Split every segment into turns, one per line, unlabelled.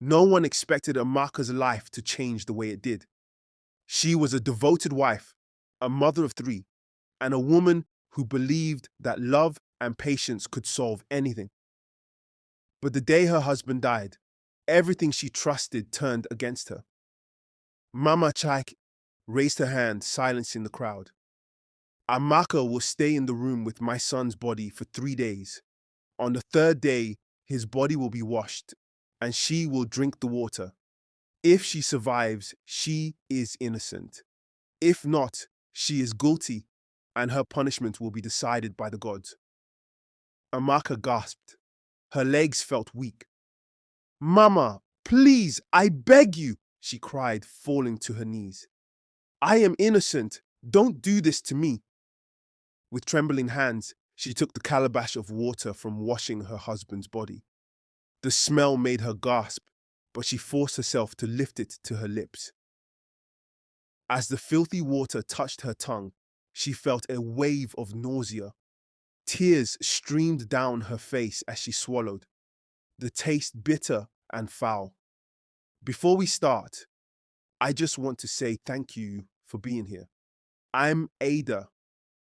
No one expected Amaka's life to change the way it did. She was a devoted wife, a mother of three, and a woman who believed that love and patience could solve anything. But the day her husband died, everything she trusted turned against her. Mama Chaik raised her hand, silencing the crowd. Amaka will stay in the room with my son's body for 3 days. On the third day, his body will be washed, and she will drink the water. If she survives, she is innocent. If not, she is guilty, and her punishment will be decided by the gods. Amaka gasped. Her legs felt weak. Mama, please, I beg you, she cried, falling to her knees. I am innocent. Don't do this to me. With trembling hands, she took the calabash of water from washing her husband's body. The smell made her gasp, but she forced herself to lift it to her lips. As the filthy water touched her tongue, she felt a wave of nausea. Tears streamed down her face as she swallowed, the taste bitter and foul. Before we start, I just want to say thank you for being here. I'm Ada.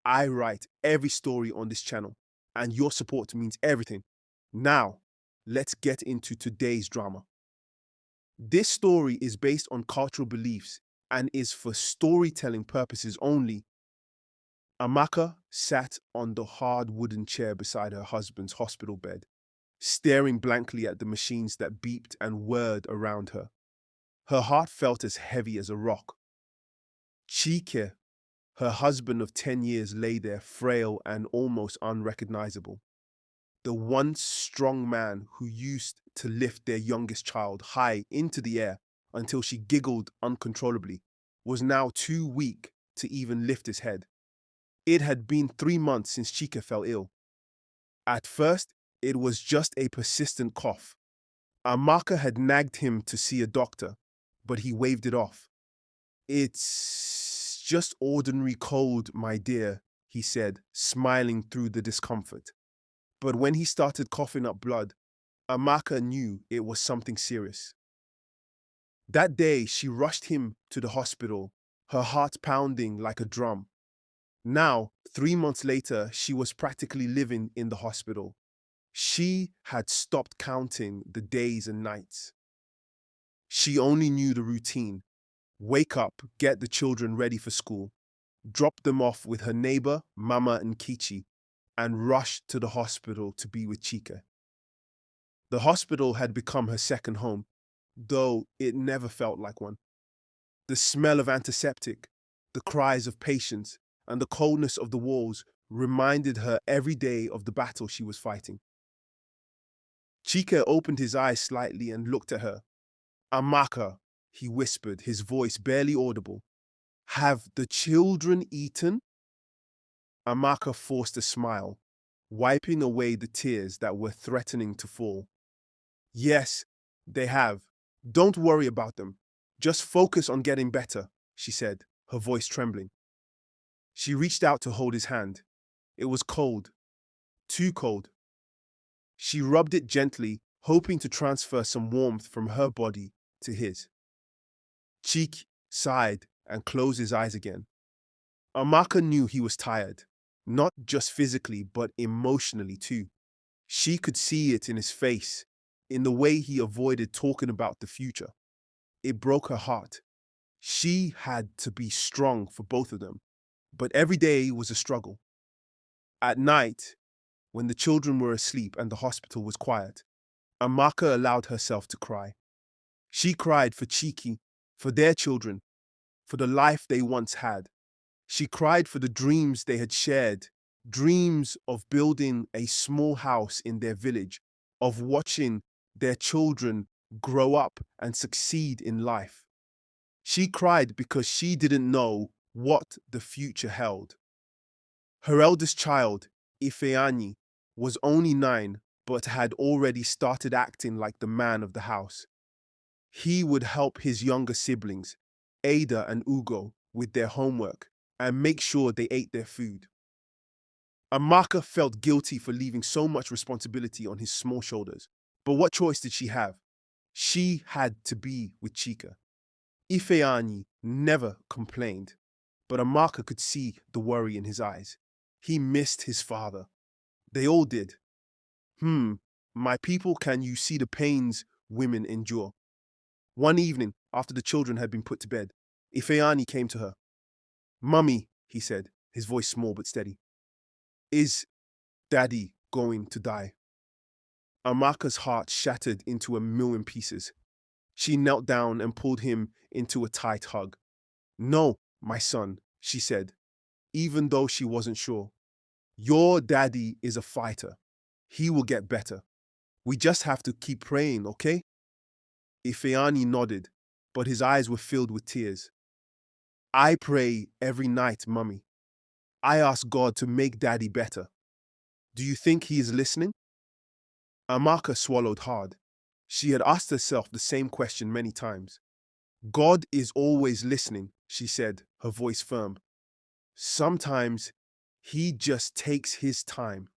I write every story on this channel, and your support means everything. Now, let's get into today's drama. This story is based on cultural beliefs and is for storytelling purposes only. Amaka sat on the hard wooden chair beside her husband's hospital bed, staring blankly at the machines that beeped and whirred around her. Her heart felt as heavy as a rock. Chike, her husband of 10 years, lay there frail and almost unrecognizable. The once strong man who used to lift their youngest child high into the air until she giggled uncontrollably was now too weak to even lift his head. It had been 3 months since Chike fell ill. At first, it was just a persistent cough. Amaka had nagged him to see a doctor, but he waved it off. It's just ordinary cold, my dear, he said, smiling through the discomfort. But when he started coughing up blood, Amaka knew it was something serious. That day, she rushed him to the hospital, her heart pounding like a drum. Now, 3 months later, she was practically living in the hospital. She had stopped counting the days and nights. She only knew the routine. Wake up, get the children ready for school, drop them off with her neighbor, Mama and Kichi, and rush to the hospital to be with Chike. The hospital had become her second home, though it never felt like one. The smell of antiseptic, the cries of patients, and the coldness of the walls reminded her every day of the battle she was fighting. Chike opened his eyes slightly and looked at her. Amaka, he whispered, his voice barely audible. Have the children eaten? Amaka forced a smile, wiping away the tears that were threatening to fall. Yes, they have. Don't worry about them. Just focus on getting better, she said, her voice trembling. She reached out to hold his hand. It was cold, too cold. She rubbed it gently, hoping to transfer some warmth from her body to his. Cheek sighed and closed his eyes again. Amaka knew he was tired, not just physically, but emotionally too. She could see it in his face, in the way he avoided talking about the future. It broke her heart. She had to be strong for both of them, but every day was a struggle. At night, when the children were asleep and the hospital was quiet, Amaka allowed herself to cry. She cried for Chiki, for their children, for the life they once had. She cried for the dreams they had shared, dreams of building a small house in their village, of watching their children grow up and succeed in life. She cried because she didn't know what the future held. Her eldest child, Ifeanyi, was only 9, but had already started acting like the man of the house. He would help his younger siblings, Ada and Ugo, with their homework and make sure they ate their food. Amaka felt guilty for leaving so much responsibility on his small shoulders. But what choice did she have? She had to be with Chika. Ifeanyi never complained, but Amaka could see the worry in his eyes. He missed his father. They all did. My people, can you see the pains women endure? One evening, after the children had been put to bed, Ifeanyi came to her. Mummy, he said, his voice small but steady, is Daddy going to die? Amaka's heart shattered into a million pieces. She knelt down and pulled him into a tight hug. No, my son, she said, even though she wasn't sure. Your daddy is a fighter. He will get better. We just have to keep praying, okay? Ifeanyi nodded, but his eyes were filled with tears. I pray every night, Mummy. I ask God to make Daddy better. Do you think he is listening? Amaka swallowed hard. She had asked herself the same question many times. God is always listening, she said, her voice firm. Sometimes he just takes his time.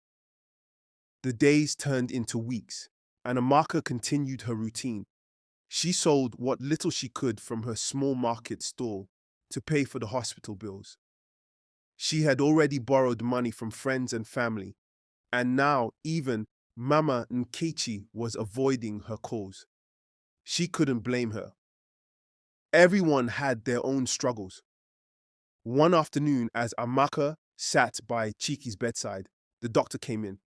The days turned into weeks, and Amaka continued her routine. She sold what little she could from her small market stall to pay for the hospital bills. She had already borrowed money from friends and family, and now even Mama Nkechi was avoiding her calls. She couldn't blame her. Everyone had their own struggles. One afternoon, as Amaka sat by Chiki's bedside, the doctor came in.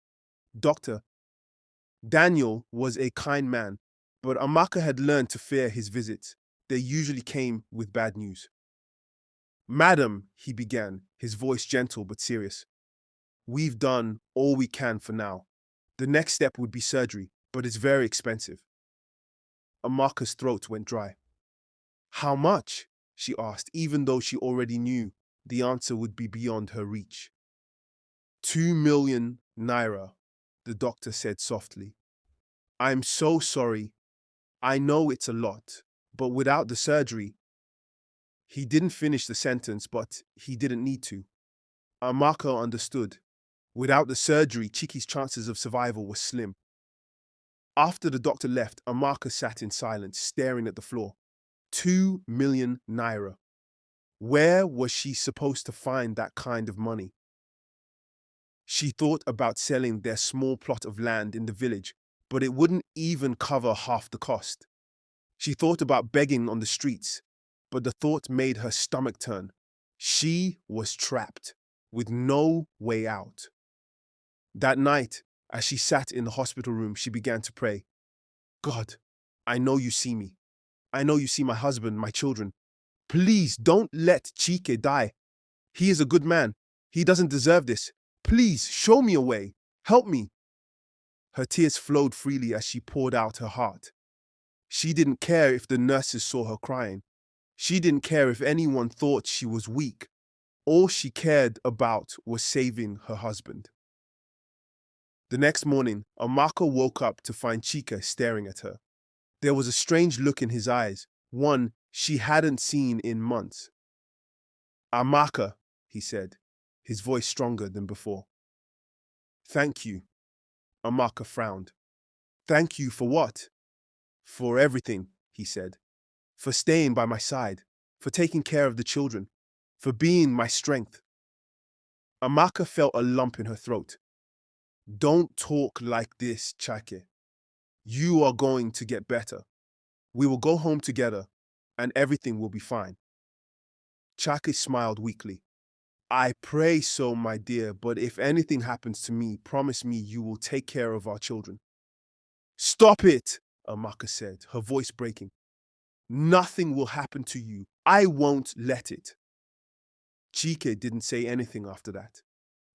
Doctor Daniel was a kind man, but Amaka had learned to fear his visits. They usually came with bad news. Madam, he began, his voice gentle but serious. We've done all we can for now. The next step would be surgery, but it's very expensive. Amaka's throat went dry. How much? She asked, even though she already knew the answer would be beyond her reach. 2 million naira, the doctor said softly. I'm so sorry. I know it's a lot, but without the surgery. He didn't finish the sentence, but he didn't need to. Amaka understood. Without the surgery, Chiki's chances of survival were slim. After the doctor left, Amaka sat in silence, staring at the floor. 2 million naira. Where was she supposed to find that kind of money? She thought about selling their small plot of land in the village, but it wouldn't even cover half the cost. She thought about begging on the streets, but the thought made her stomach turn. She was trapped, with no way out. That night, as she sat in the hospital room, she began to pray. God, I know you see me. I know you see my husband, my children. Please don't let Chike die. He is a good man. He doesn't deserve this. Please show me a way. Help me. Her tears flowed freely as she poured out her heart. She didn't care if the nurses saw her crying. She didn't care if anyone thought she was weak. All she cared about was saving her husband. The next morning, Amaka woke up to find Chika staring at her. There was a strange look in his eyes, one she hadn't seen in months. Amaka, he said, his voice stronger than before. Thank you. Amaka frowned. Thank you for what? For everything, he said. For staying by my side, for taking care of the children, for being my strength. Amaka felt a lump in her throat. Don't talk like this, Chake. You are going to get better. We will go home together, and everything will be fine. Chake smiled weakly. I pray so, my dear, but if anything happens to me, promise me you will take care of our children. Stop it, Amaka said, her voice breaking. Nothing will happen to you. I won't let it. Chike didn't say anything after that.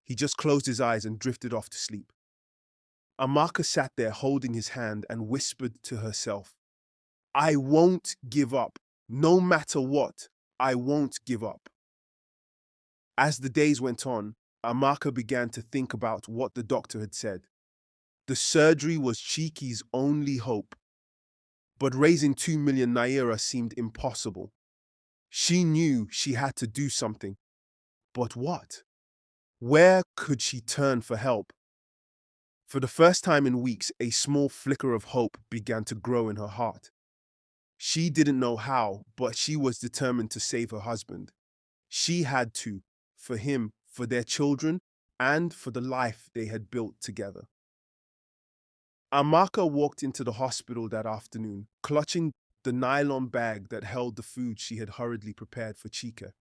He just closed his eyes and drifted off to sleep. Amaka sat there holding his hand and whispered to herself, I won't give up. No matter what, I won't give up. As the days went on, Amaka began to think about what the doctor had said. The surgery was Chiki's only hope. But raising 2 million naira seemed impossible. She knew she had to do something. But what? Where could she turn for help? For the first time in weeks, a small flicker of hope began to grow in her heart. She didn't know how, but she was determined to save her husband. She had to, for him, for their children, and for the life they had built together. Amaka walked into the hospital that afternoon, clutching the nylon bag that held the food she had hurriedly prepared for Chica.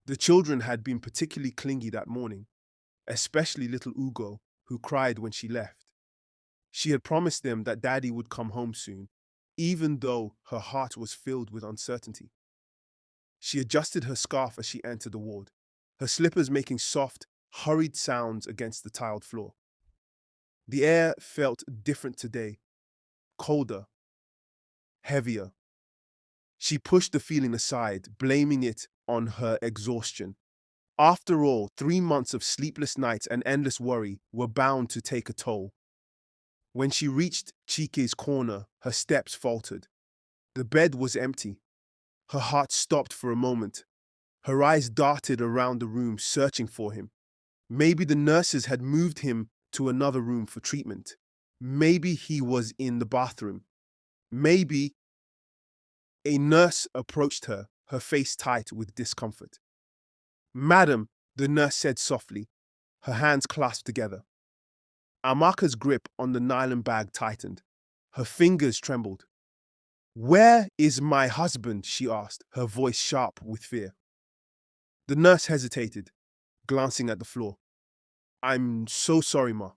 The children had been particularly clingy that morning, especially little Ugo, who cried when she left. She had promised them that Daddy would come home soon, even though her heart was filled with uncertainty. She adjusted her scarf as she entered the ward, her slippers making soft, hurried sounds against the tiled floor. The air felt different today, colder, heavier. She pushed the feeling aside, blaming it on her exhaustion. After all, 3 months of sleepless nights and endless worry were bound to take a toll. When she reached Chike's corner, her steps faltered. The bed was empty. Her heart stopped for a moment. Her eyes darted around the room, searching for him. Maybe the nurses had moved him to another room for treatment. Maybe he was in the bathroom. Maybe a nurse approached her, her face tight with discomfort. "Madam," the nurse said softly, her hands clasped together. Amaka's grip on the nylon bag tightened. Her fingers trembled. "Where is my husband?" she asked, her voice sharp with fear. The nurse hesitated, glancing at the floor. "I'm so sorry, Ma.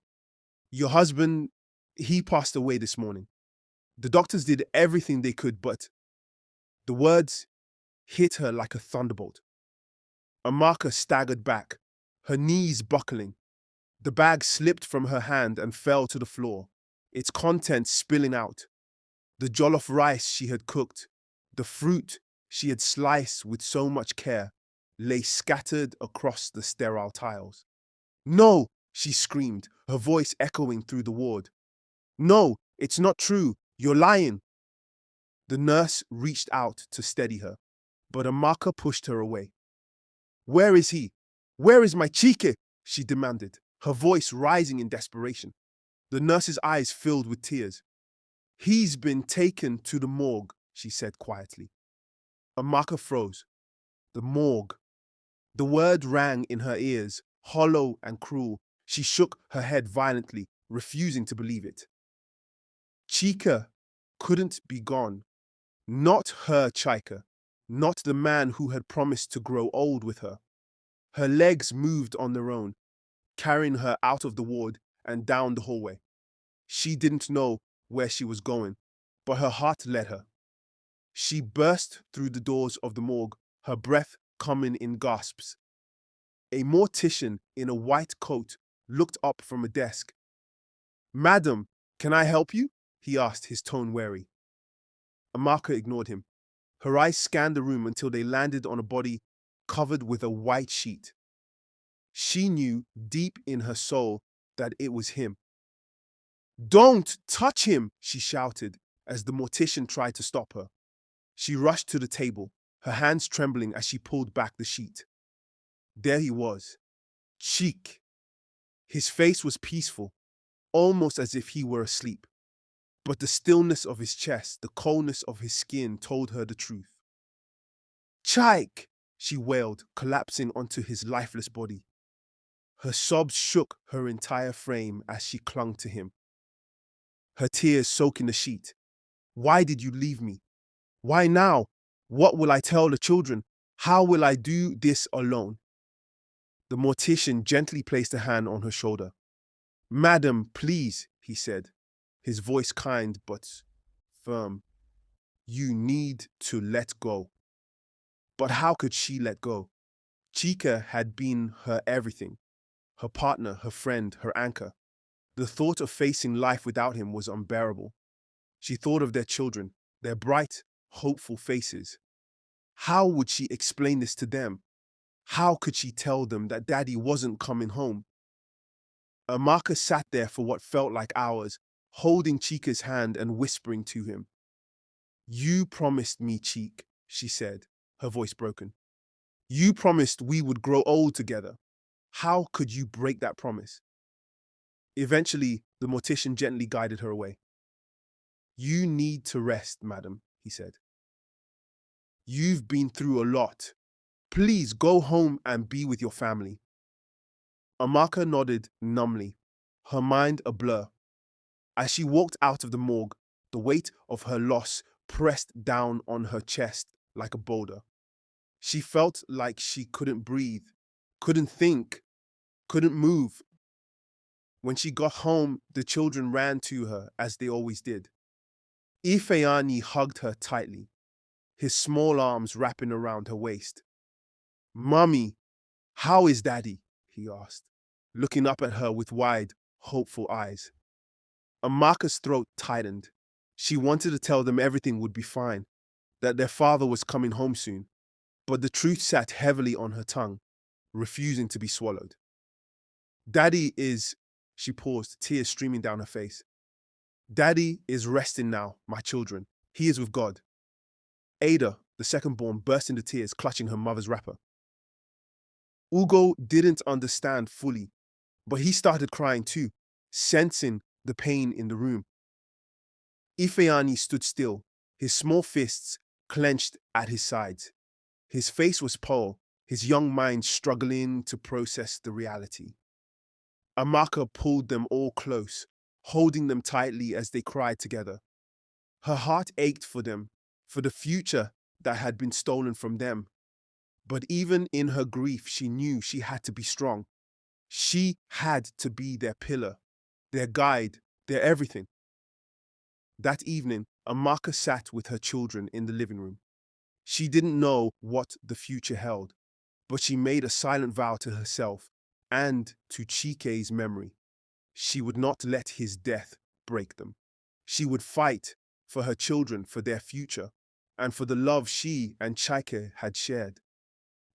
Your husband, he passed away this morning. The doctors did everything they could, but..." The words hit her like a thunderbolt. Amaka staggered back, her knees buckling. The bag slipped from her hand and fell to the floor, its contents spilling out. The jollof rice she had cooked, the fruit she had sliced with so much care, lay scattered across the sterile tiles. "No!" she screamed, her voice echoing through the ward. "No, it's not true. You're lying." The nurse reached out to steady her, but Amaka pushed her away. "Where is he? Where is my Chike?" she demanded, her voice rising in desperation. The nurse's eyes filled with tears. "He's been taken to the morgue," she said quietly. Amaka froze. The morgue. The word rang in her ears, hollow and cruel. She shook her head violently, refusing to believe it. Chika couldn't be gone. Not her Chika. Not the man who had promised to grow old with her. Her legs moved on their own, carrying her out of the ward and down the hallway. She didn't know where she was going, but her heart led her. She burst through the doors of the morgue, her breath coming in gasps. A mortician in a white coat looked up from a desk. "Madam, can I help you?" he asked, his tone wary. Amaka ignored him. Her eyes scanned the room until they landed on a body covered with a white sheet. She knew deep in her soul that it was him. "Don't touch him!" she shouted as the mortician tried to stop her. She rushed to the table, her hands trembling as she pulled back the sheet. There he was, Cheek. His face was peaceful, almost as if he were asleep. But the stillness of his chest, the coldness of his skin told her the truth. "Chike!" she wailed, collapsing onto his lifeless body. Her sobs shook her entire frame as she clung to him, her tears soaking the sheet. "Why did you leave me? Why now? What will I tell the children? How will I do this alone?" The mortician gently placed a hand on her shoulder. "Madam, please," he said, his voice kind but firm. "You need to let go." But how could she let go? Chica had been her everything, her partner, her friend, her anchor. The thought of facing life without him was unbearable. She thought of their children, their bright, hopeful faces. How would she explain this to them? How could she tell them that Daddy wasn't coming home? Amaka sat there for what felt like hours, holding Chica's hand and whispering to him. "You promised me, Cheek," she said, her voice broken. "You promised we would grow old together. How could you break that promise?" Eventually, the mortician gently guided her away. You need to rest, madam, he said. You've been through a lot. Please go home and be with your family. Amaka nodded numbly, her mind a blur. As she walked out of the morgue, the weight of her loss pressed down on her chest like a boulder. She felt like she couldn't breathe, couldn't think, couldn't move. When she got home, the children ran to her as they always did. Ifeanyi hugged her tightly, his small arms wrapping around her waist. Mummy, how is Daddy? He asked, looking up at her with wide, hopeful eyes. Amaka's throat tightened. She wanted to tell them everything would be fine, that their father was coming home soon, but the truth sat heavily on her tongue, refusing to be swallowed. Daddy is, she paused, tears streaming down her face. Daddy is resting now, my children. He is with God. Ada, the second-born, burst into tears, clutching her mother's wrapper. Ugo didn't understand fully, but he started crying too, sensing the pain in the room. Ifeanyi stood still, his small fists clenched at his sides. His face was pale, his young mind struggling to process the reality. Amaka pulled them all close, holding them tightly as they cried together. Her heart ached for them, for the future that had been stolen from them. But even in her grief, she knew she had to be strong. She had to be their pillar, their guide, their everything. That evening, Amaka sat with her children in the living room. She didn't know what the future held, but she made a silent vow to herself and to Chike's memory. She would not let his death break them. She would fight for her children, for their future, and for the love she and Chike had shared.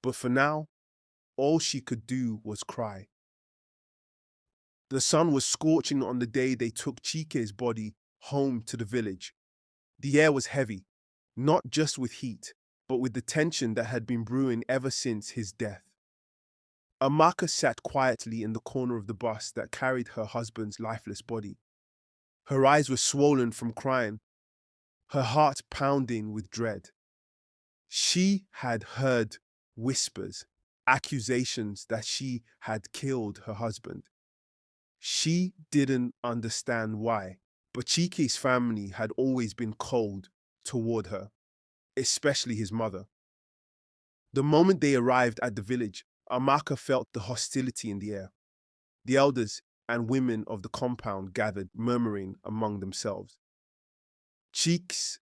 But for now, all she could do was cry. The sun was scorching on the day they took Chike's body home to the village. The air was heavy, not just with heat, but with the tension that had been brewing ever since his death. Amaka sat quietly in the corner of the bus that carried her husband's lifeless body. Her eyes were swollen from crying, her heart pounding with dread. She had heard whispers, accusations that she had killed her husband. She didn't understand why, but Chike's family had always been cold toward her, especially his mother. The moment they arrived at the village, Amaka felt the hostility in the air. The elders and women of the compound gathered, murmuring among themselves. Chike's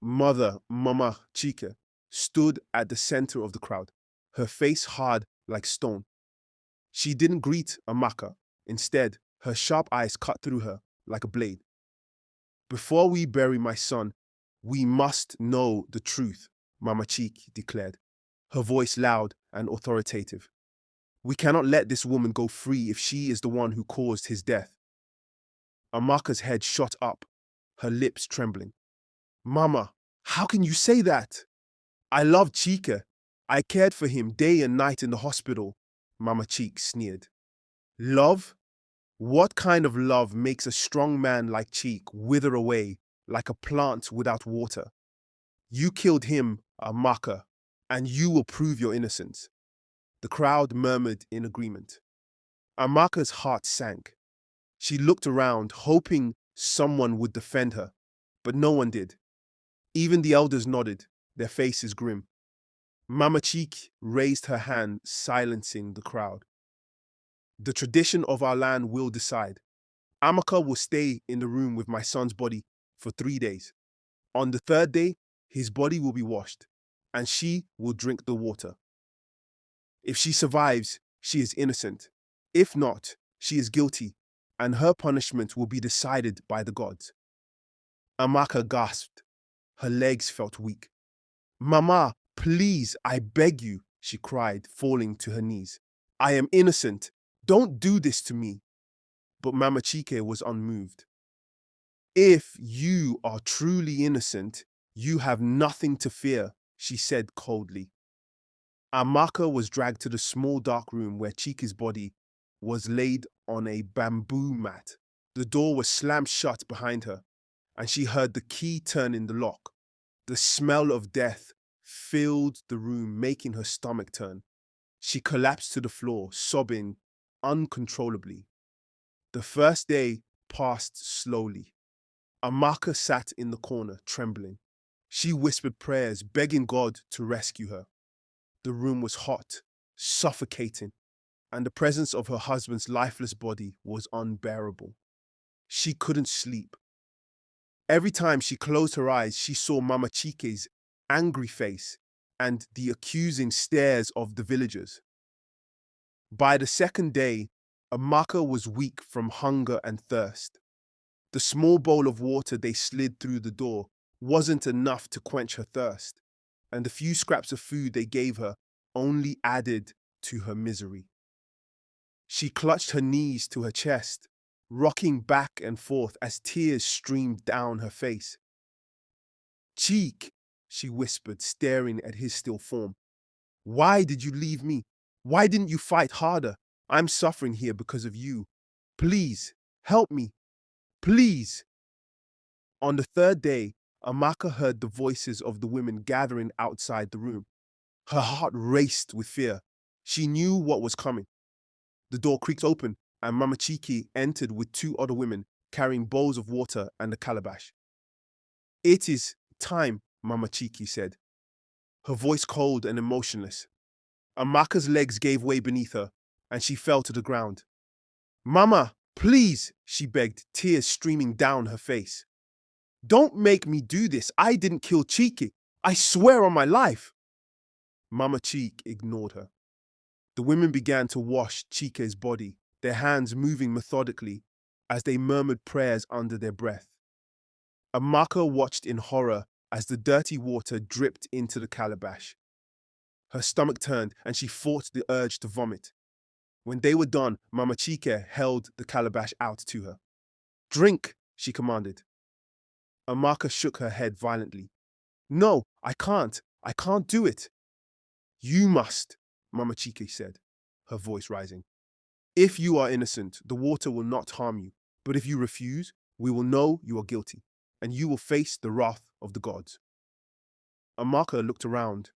mother, Mama Chike, stood at the center of the crowd, her face hard like stone. She didn't greet Amaka. Instead, her sharp eyes cut through her like a blade. Before we bury my son, we must know the truth, Mama Chike declared, her voice loud and authoritative. We cannot let this woman go free if she is the one who caused his death. Amaka's head shot up, her lips trembling. Mama, how can you say that? I loved Chike. I cared for him day and night in the hospital, Mama Chike sneered. Love? What kind of love makes a strong man like Chike wither away like a plant without water? You killed him, Amaka, and you will prove your innocence. The crowd murmured in agreement. Amaka's heart sank. She looked around, hoping someone would defend her, but no one did. Even the elders nodded, their faces grim. Mama Chike raised her hand, silencing the crowd. The tradition of our land will decide. Amaka will stay in the room with my son's body for 3 days. On the third day, his body will be washed, and she will drink the water. If she survives, she is innocent. If not, she is guilty, and her punishment will be decided by the gods. Amaka gasped. Her legs felt weak. Mama, please, I beg you, she cried, falling to her knees. I am innocent. Don't do this to me. But Mama Chike was unmoved. If you are truly innocent, you have nothing to fear, she said coldly. Amaka was dragged to the small dark room where Chike's body was laid on a bamboo mat. The door was slammed shut behind her, and she heard the key turn in the lock. The smell of death filled the room, making her stomach turn. She collapsed to the floor, sobbing uncontrollably. The first day passed slowly. Amaka sat in the corner, trembling. She whispered prayers, begging God to rescue her. The room was hot, suffocating, and the presence of her husband's lifeless body was unbearable. She couldn't sleep. Every time she closed her eyes, she saw Mama Chike's angry face and the accusing stares of the villagers. By the second day, Amaka was weak from hunger and thirst. The small bowl of water they slid through the door wasn't enough to quench her thirst, and the few scraps of food they gave her only added to her misery. She clutched her knees to her chest, rocking back and forth as tears streamed down her face. "Cheek," she whispered, staring at his still form. "Why did you leave me? Why didn't you fight harder? I'm suffering here because of you. Please, help me. Please." On the third day, Amaka heard the voices of the women gathering outside the room. Her heart raced with fear. She knew what was coming. The door creaked open, and Mama Chiki entered with two other women carrying bowls of water and a calabash. "It is time," Mama Chiki said, her voice cold and emotionless. Amaka's legs gave way beneath her, and she fell to the ground. "Mama, please," she begged, tears streaming down her face. "Don't make me do this. I didn't kill Chiki. I swear on my life." Mama Cheek ignored her. The women began to wash Chike's body, their hands moving methodically as they murmured prayers under their breath. Amaka watched in horror as the dirty water dripped into the calabash. Her stomach turned and she fought the urge to vomit. When they were done, Mama Chike held the calabash out to her. "Drink," she commanded. Amaka shook her head violently. "No, I can't. I can't do it." "You must," Mama Chike said, her voice rising. "If you are innocent, the water will not harm you. But if you refuse, we will know you are guilty, and you will face the wrath of the gods." Amaka looked around,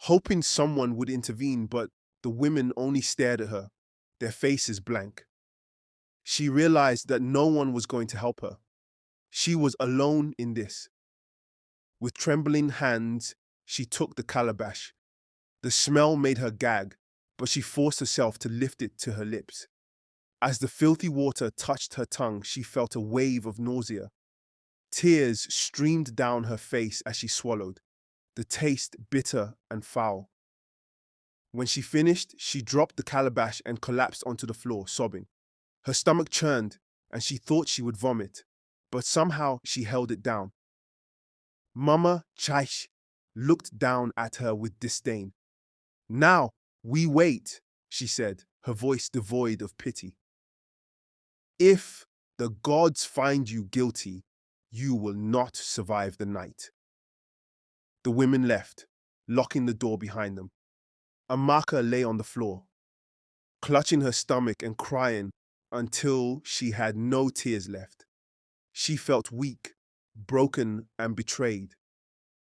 hoping someone would intervene, but the women only stared at her, their faces blank. She realized that no one was going to help her. She was alone in this. With trembling hands, she took the calabash. The smell made her gag, but she forced herself to lift it to her lips. As the filthy water touched her tongue, she felt a wave of nausea. Tears streamed down her face as she swallowed, the taste bitter and foul. When she finished, she dropped the calabash and collapsed onto the floor, sobbing. Her stomach churned, and she thought she would vomit, but somehow she held it down. Mama Chaish looked down at her with disdain. "Now, we wait," she said, her voice devoid of pity. "If the gods find you guilty, you will not survive the night." The women left, locking the door behind them. Amaka lay on the floor, clutching her stomach and crying until she had no tears left. She felt weak, broken, and betrayed.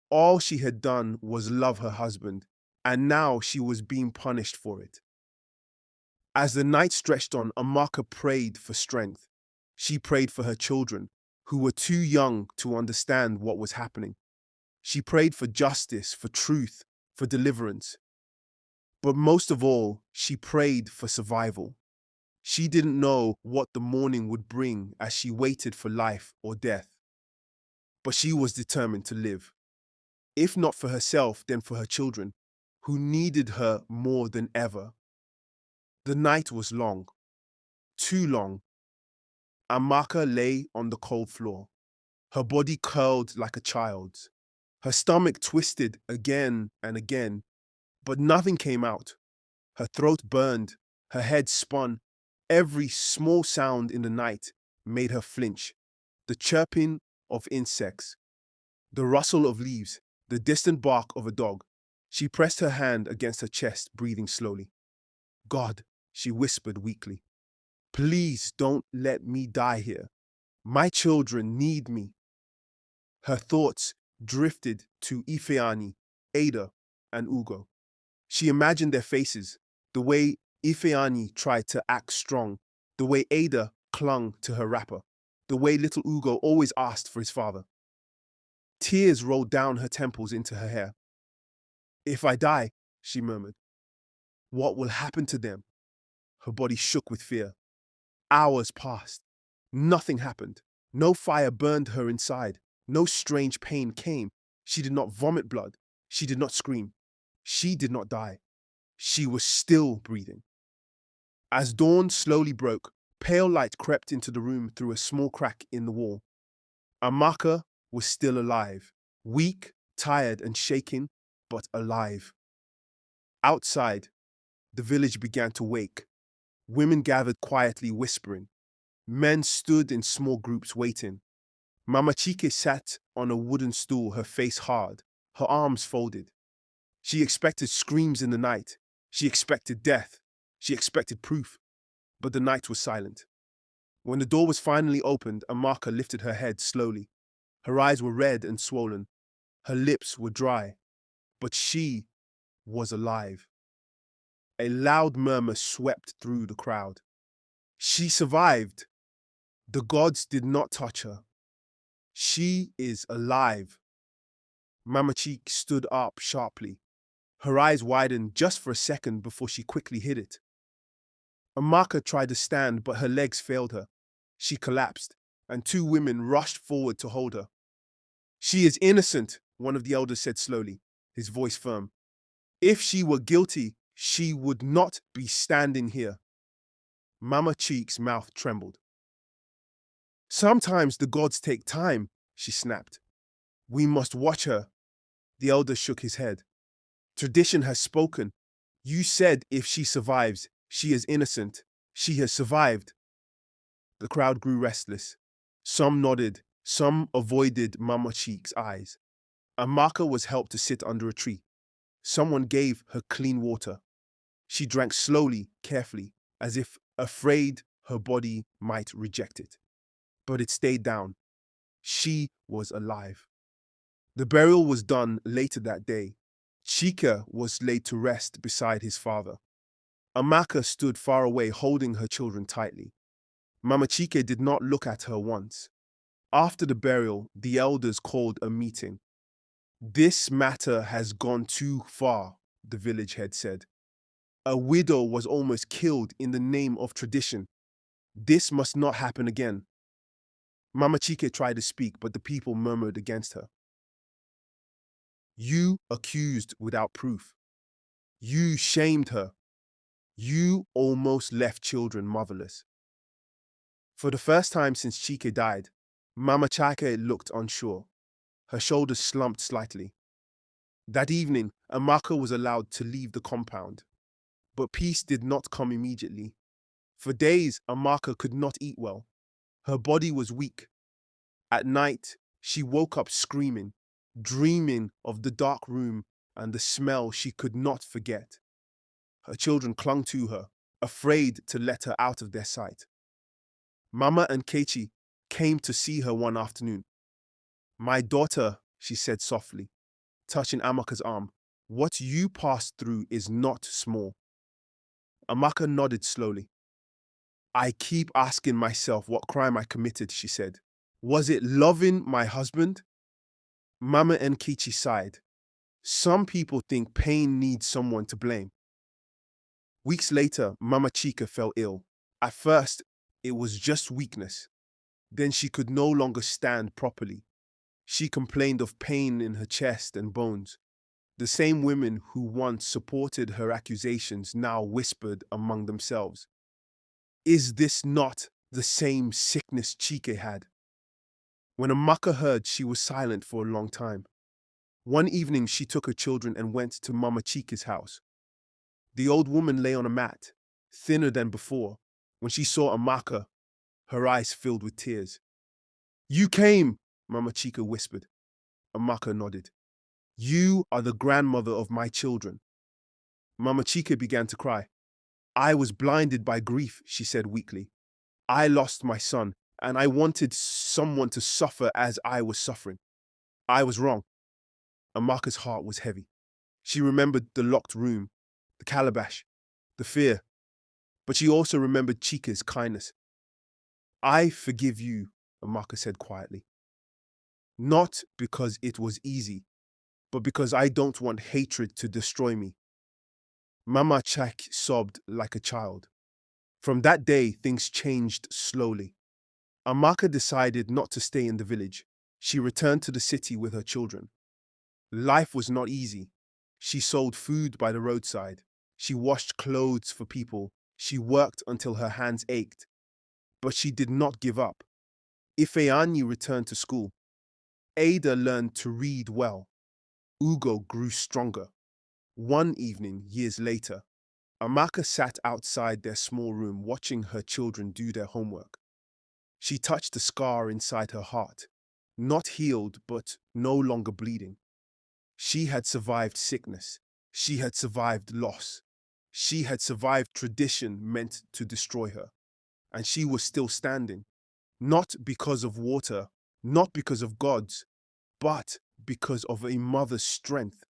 All she had done was love her husband, and now she was being punished for it. As the night stretched on, Amaka prayed for strength. She prayed for her children, who were too young to understand what was happening. She prayed for justice, for truth, for deliverance. But most of all, she prayed for survival. She didn't know what the morning would bring as she waited for life or death. But she was determined to live. If not for herself, then for her children, who needed her more than ever. The night was long, too long. Amaka lay on the cold floor, her body curled like a child's. Her stomach twisted again and again, but nothing came out. Her throat burned, her head spun. Every small sound in the night made her flinch. The chirping of insects, the rustle of leaves, the distant bark of a dog. She pressed her hand against her chest, breathing slowly. "God," she whispered weakly. Please don't let me die here. My children need me. Her thoughts drifted to Ifeani, Ada, and Ugo. She imagined their faces, the way Ifeani tried to act strong, the way Ada clung to her wrapper, the way little Ugo always asked for his father. Tears rolled down her temples into her hair. If I die, she murmured, what will happen to them? Her body shook with fear. Hours passed. Nothing happened. No fire burned her inside. No strange pain came. She did not vomit blood. She did not scream. She did not die. She was still breathing. As dawn slowly broke, pale light crept into the room through a small crack in the wall. Amaka was still alive, weak, tired, and shaking, but alive. Outside, the village began to wake. Women gathered quietly, whispering. Men stood in small groups waiting. Mama Chike sat on a wooden stool, her face hard, her arms folded. She expected screams in the night. She expected death. She expected proof. But the night was silent. When the door was finally opened, Amaka lifted her head slowly. Her eyes were red and swollen. Her lips were dry. But she was alive. A loud murmur swept through the crowd. She survived. The gods did not touch her. She is alive. Mama Cheek stood up sharply. Her eyes widened just for a second before she quickly hid it. Amaka tried to stand, but her legs failed her. She collapsed, and two women rushed forward to hold her. She is innocent, one of the elders said slowly, his voice firm. If she were guilty, she would not be standing here. Mama Cheek's mouth trembled. Sometimes the gods take time, she snapped. We must watch her. The elder shook his head. Tradition has spoken. You said if she survives, she is innocent. She has survived. The crowd grew restless. Some nodded, some avoided Mama Cheek's eyes. Amaka was helped to sit under a tree. Someone gave her clean water. She drank slowly, carefully, as if afraid her body might reject it. But it stayed down. She was alive. The burial was done later that day. Chika was laid to rest beside his father. Amaka stood far away, holding her children tightly. Mama Chike did not look at her once. After the burial, the elders called a meeting. This matter has gone too far, the village head said. A widow was almost killed in the name of tradition. This must not happen again. Mama Chike tried to speak, but the people murmured against her. You accused without proof. You shamed her. You almost left children motherless. For the first time since Chike died, Mama Chike looked unsure. Her shoulders slumped slightly. That evening, Amaka was allowed to leave the compound. But peace did not come immediately. For days, Amaka could not eat well. Her body was weak. At night, she woke up screaming, dreaming of the dark room and the smell she could not forget. Her children clung to her, afraid to let her out of their sight. Mama and Keiichi came to see her one afternoon. My daughter, she said softly, touching Amaka's arm, what you passed through is not small. Amaka nodded slowly. I keep asking myself what crime I committed, she said. Was it loving my husband? Mama and Keiichi sighed. Some people think pain needs someone to blame. Weeks later, Mama Chika fell ill. At first, it was just weakness. Then she could no longer stand properly. She complained of pain in her chest and bones. The same women who once supported her accusations now whispered among themselves. Is this not the same sickness Chike had? When Amaka heard, she was silent for a long time. One evening, she took her children and went to Mama Chike's house. The old woman lay on a mat, thinner than before. When she saw Amaka, her eyes filled with tears. You came, Mama Chika whispered. Amaka nodded. You are the grandmother of my children. Mama Chika began to cry. I was blinded by grief, she said weakly. I lost my son, and I wanted someone to suffer as I was suffering. I was wrong. Amaka's heart was heavy. She remembered the locked room, the calabash, the fear, but she also remembered Chika's kindness. I forgive you, Amaka said quietly. Not because it was easy, but because I don't want hatred to destroy me. Mama Chak sobbed like a child. From that day, things changed slowly. Amaka decided not to stay in the village. She returned to the city with her children. Life was not easy. She sold food by the roadside. She washed clothes for people. She worked until her hands ached. But she did not give up. Ifeanyi returned to school. Ada learned to read well. Ugo grew stronger. One evening, years later, Amaka sat outside their small room watching her children do their homework. She touched the scar inside her heart, not healed but no longer bleeding. She had survived sickness. She had survived loss. She had survived tradition meant to destroy her. And she was still standing, not because of water, not because of gods, but because of a mother's strength.